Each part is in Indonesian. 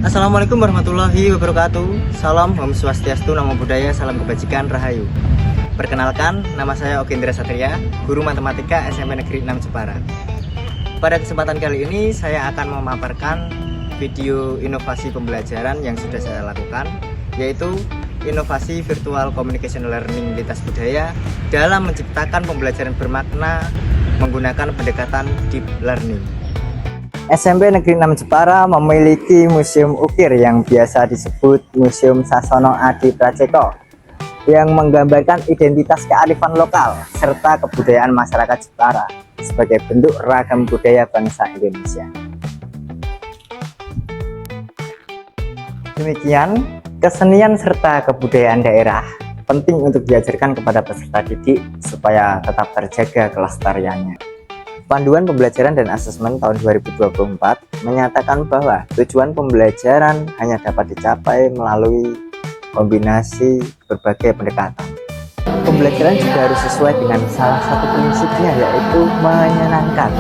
Assalamualaikum warahmatullahi wabarakatuh. Salam Om Swastiastu, Namo Buddhaya, salam kebajikan, Rahayu. Perkenalkan, nama saya Oki Indra Satria, guru matematika SMP Negeri 6 Jepara. Pada kesempatan kali ini saya akan memaparkan video inovasi pembelajaran yang sudah saya lakukan, yaitu inovasi virtual communication learning lintas budaya dalam menciptakan pembelajaran bermakna menggunakan pendekatan deep learning. SMP Negeri 6 Jepara memiliki museum ukir yang biasa disebut Museum Sasono Adi Praceko yang menggambarkan identitas kearifan lokal serta kebudayaan masyarakat Jepara sebagai bentuk ragam budaya bangsa Indonesia. Demikian, kesenian serta kebudayaan daerah penting untuk diajarkan kepada peserta didik supaya tetap terjaga kelestariannya. Panduan Pembelajaran dan Asesmen tahun 2024 menyatakan bahwa tujuan pembelajaran hanya dapat dicapai melalui kombinasi berbagai pendekatan. Pembelajaran juga harus sesuai dengan salah satu prinsipnya, yaitu menyenangkan.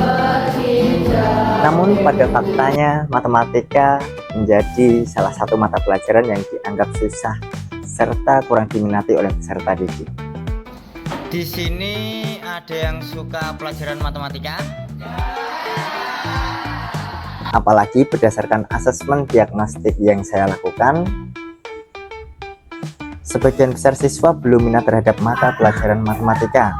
Namun pada faktanya matematika menjadi salah satu mata pelajaran yang dianggap susah serta kurang diminati oleh peserta didik. Di sini ada yang suka pelajaran matematika? Apalagi berdasarkan asesmen diagnostik yang saya lakukan, sebagian besar siswa belum minat terhadap mata pelajaran matematika.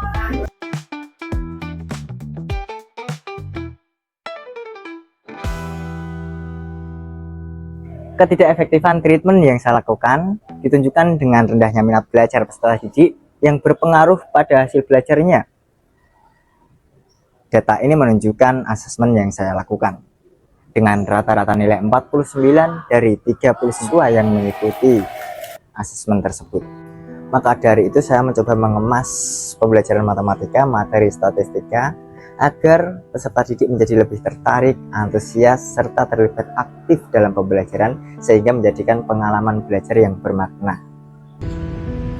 Ketidakefektifan treatment yang saya lakukan ditunjukkan dengan rendahnya minat belajar peserta didik yang berpengaruh pada hasil belajarnya. Data ini menunjukkan asesmen yang saya lakukan. Dengan rata-rata nilai 49 dari 30 siswa yang mengikuti asesmen tersebut. Maka dari itu saya mencoba mengemas pembelajaran matematika, materi statistika, agar peserta didik menjadi lebih tertarik, antusias, serta terlibat aktif dalam pembelajaran sehingga menjadikan pengalaman belajar yang bermakna.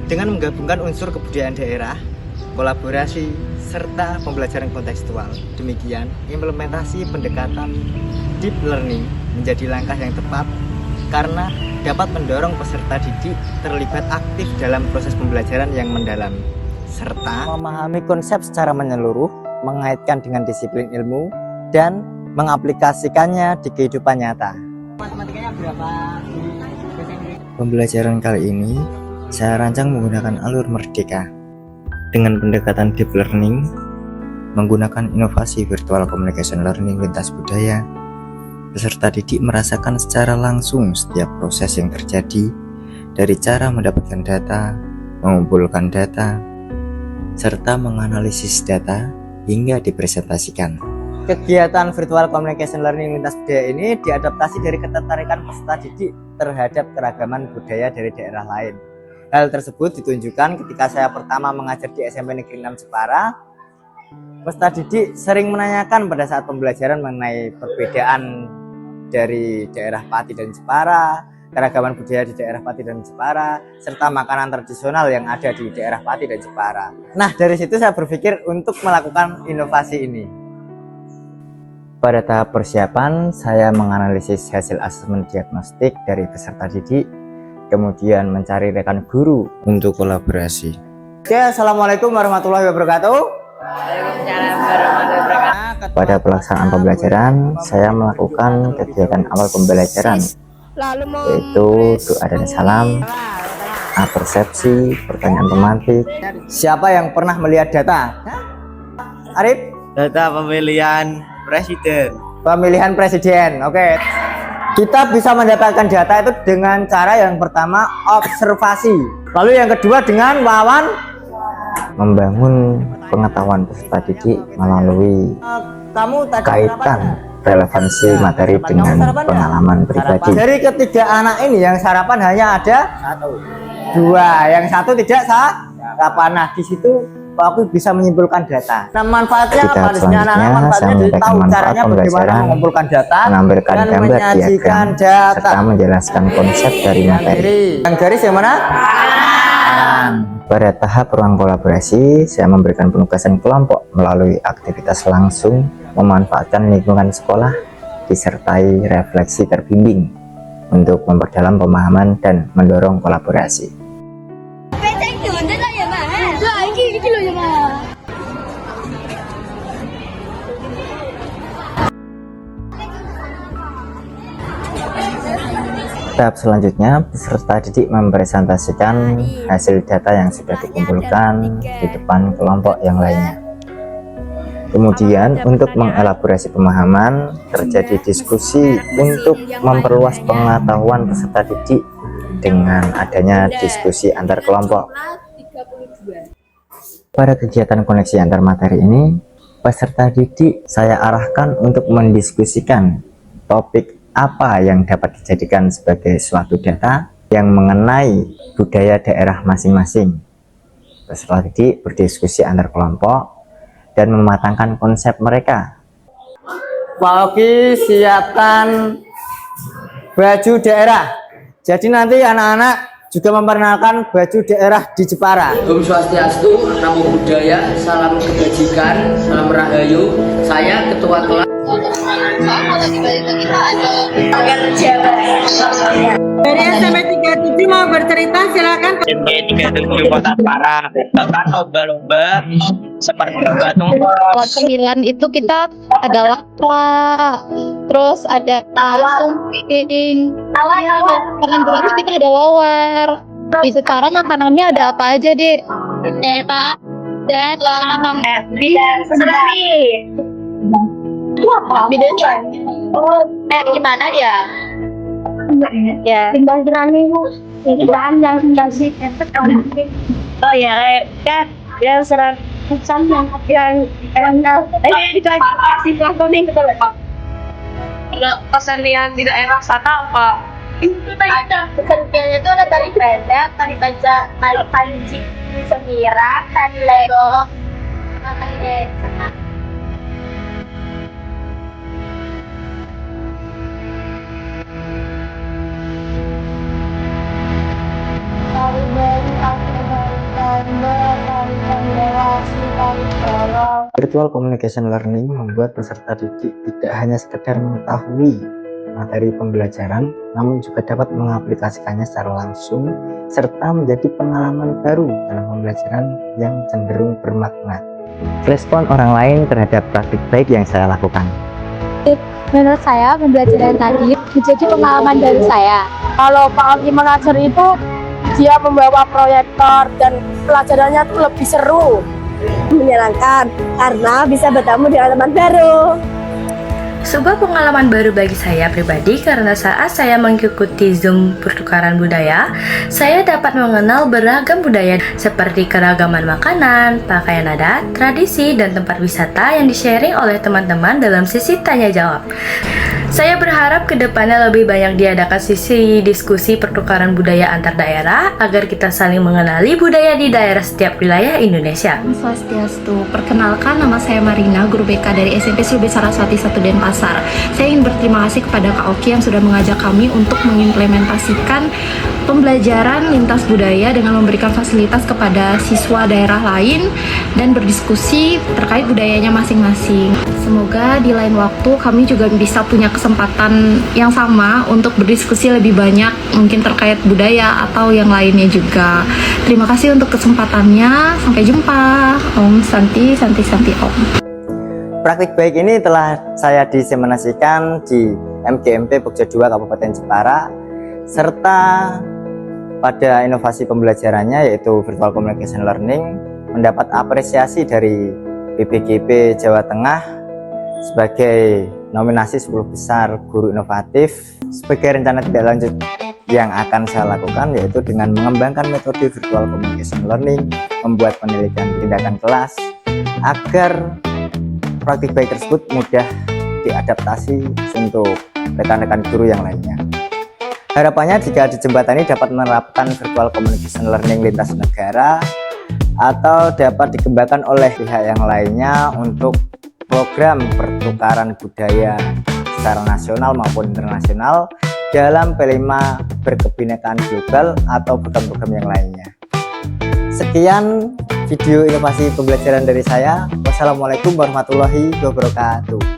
Dengan menggabungkan unsur kebudayaan daerah, kolaborasi, serta pembelajaran kontekstual, demikian implementasi pendekatan deep learning menjadi langkah yang tepat karena dapat mendorong peserta didik terlibat aktif dalam proses pembelajaran yang mendalam, serta memahami konsep secara menyeluruh, mengaitkan dengan disiplin ilmu, dan mengaplikasikannya di kehidupan nyata. Matematikanya berapa? Pembelajaran kali ini saya rancang menggunakan alur merdeka dengan pendekatan deep learning, menggunakan inovasi virtual communication learning lintas budaya. Peserta didik merasakan secara langsung setiap proses yang terjadi, dari cara mendapatkan data, mengumpulkan data, serta menganalisis data hingga dipresentasikan. Kegiatan virtual communication learning lintas budaya ini diadaptasi dari ketertarikan peserta didik terhadap keragaman budaya dari daerah lain. Hal tersebut ditunjukkan ketika saya pertama mengajar di SMP Negeri 6 Jepara. Peserta didik sering menanyakan pada saat pembelajaran mengenai perbedaan dari daerah Pati dan Jepara, keragaman budaya di daerah Pati dan Jepara, serta makanan tradisional yang ada di daerah Pati dan Jepara. Nah, dari situ saya berpikir untuk melakukan inovasi ini. Pada tahap persiapan, saya menganalisis hasil asesmen diagnostik dari peserta didik, kemudian mencari rekan guru untuk kolaborasi. Oke, Assalamualaikum warahmatullahi wabarakatuh. Waalaikumsalam warahmatullahi wabarakatuh. Pada pelaksanaan pembelajaran, saya melakukan kegiatan awal pembelajaran, yaitu doa dan salam, persepsi, pertanyaan pemantik. Siapa yang pernah melihat data? Arif? Data pemilihan presiden. Pemilihan presiden, oke. Kita bisa mendapatkan data itu dengan cara yang pertama observasi, lalu yang kedua dengan membangun pengetahuan peserta didik melalui kaitan relevansi materi dengan pengalaman pribadi. Dari ketiga anak ini yang sarapan hanya ada dua, yang satu tidak sarapan. Nah, di situ aku bisa menyimpulkan data. Nah, manfaatnya apa? Manfaatnya tahu caranya bagaimana mengumpulkan data, menampilkan gambar, diagram, serta menjelaskan konsep dari materi. Yang garis yang mana? Pada tahap ruang kolaborasi, saya memberikan penugasan kelompok melalui aktivitas langsung, memanfaatkan lingkungan sekolah, disertai refleksi terbimbing. untuk memperdalam pemahaman dan mendorong kolaborasi. Tahap selanjutnya, peserta didik mempresentasikan hasil data yang sudah dikumpulkan di depan kelompok yang lainnya. Kemudian, untuk mengelaborasi pemahaman, terjadi diskusi untuk memperluas pengetahuan peserta didik dengan adanya diskusi antar kelompok. Pada kegiatan koneksi antar materi ini, peserta didik saya arahkan untuk mendiskusikan topik apa yang dapat dijadikan sebagai suatu data yang mengenai budaya daerah masing-masing. Peserta didik berdiskusi antar kelompok dan mematangkan konsep mereka. Pak Oki siapkan baju daerah. Jadi nanti anak-anak juga memperkenalkan baju daerah di Jepara. Om Swastiastu, Namo Buddhaya, salam kebajikan, salam rahayu. Saya ketua kelas. Dari SMP 37 mau bercerita, silakan. SMP 37 Kota Jepara bahkan lomba-lomba seperti lomba Kelas 9 itu kita ada lakwa, terus ada sumping, makanan gratis kita ada lawar. Di sekarang makanannya ada apa aja, Dek? Eta dan sendiri. Bedanya? Gimana ya? Ya. Tinggal berani yang tinggal sih. Oh ya, kan yang serang yang dikasih lakonin betul. Kalau kesenian di daerah sana apa? Keseniannya itu ada tari pendek, tari baca, tari panci, semira, tari lego, tari Virtual Communication Learning membuat peserta didik tidak hanya sekedar mengetahui materi pembelajaran, namun juga dapat mengaplikasikannya secara langsung serta menjadi pengalaman baru dalam pembelajaran yang cenderung bermakna. Respon orang lain terhadap praktik baik yang saya lakukan. Menurut saya pembelajaran tadi menjadi pengalaman dari saya. Kalau Pak Oki mengajar itu, dia membawa proyektor dan pelajarannya itu lebih seru, menyenangkan karena bisa bertemu dengan teman baru. Sebuah pengalaman baru bagi saya pribadi karena saat saya mengikuti Zoom pertukaran budaya, saya dapat mengenal beragam budaya seperti keragaman makanan, pakaian adat, tradisi, dan tempat wisata yang di-sharing oleh teman-teman dalam sesi tanya jawab. Saya berharap kedepannya lebih banyak diadakan sesi diskusi pertukaran budaya antar daerah agar kita saling mengenali budaya di daerah setiap wilayah Indonesia. Swastiastu, perkenalkan nama saya Marina, guru BK dari SMP Sulbi Saraswati 1 Denpasar. Saya ingin berterima kasih kepada Kak Oki yang sudah mengajak kami untuk mengimplementasikan pembelajaran lintas budaya dengan memberikan fasilitas kepada siswa daerah lain dan berdiskusi terkait budayanya masing-masing. Semoga di lain waktu kami juga bisa punya kesempatan yang sama untuk berdiskusi lebih banyak mungkin terkait budaya atau yang lainnya juga. Terima kasih untuk kesempatannya. Sampai jumpa. Om Santi Om. Praktik baik ini telah saya diseminasikan di MGMP Pokja 2 Kabupaten Jepara, serta pada inovasi pembelajarannya yaitu Virtual Communication Learning mendapat apresiasi dari BPGP Jawa Tengah sebagai nominasi 10 besar guru inovatif. Sebagai rencana tindak lanjut yang akan saya lakukan yaitu dengan mengembangkan metode Virtual Communication Learning, membuat penelitian tindakan kelas agar praktik baik tersebut mudah diadaptasi untuk rekan-rekan guru yang lainnya. Harapannya jika di jembatani dapat menerapkan Virtual Communication Learning lintas negara atau dapat dikembangkan oleh pihak yang lainnya untuk program pertukaran budaya secara nasional maupun internasional dalam P5 berkebinekaan global atau program-program yang lainnya. Sekian video inovasi pembelajaran dari saya. Wassalamualaikum warahmatullahi wabarakatuh.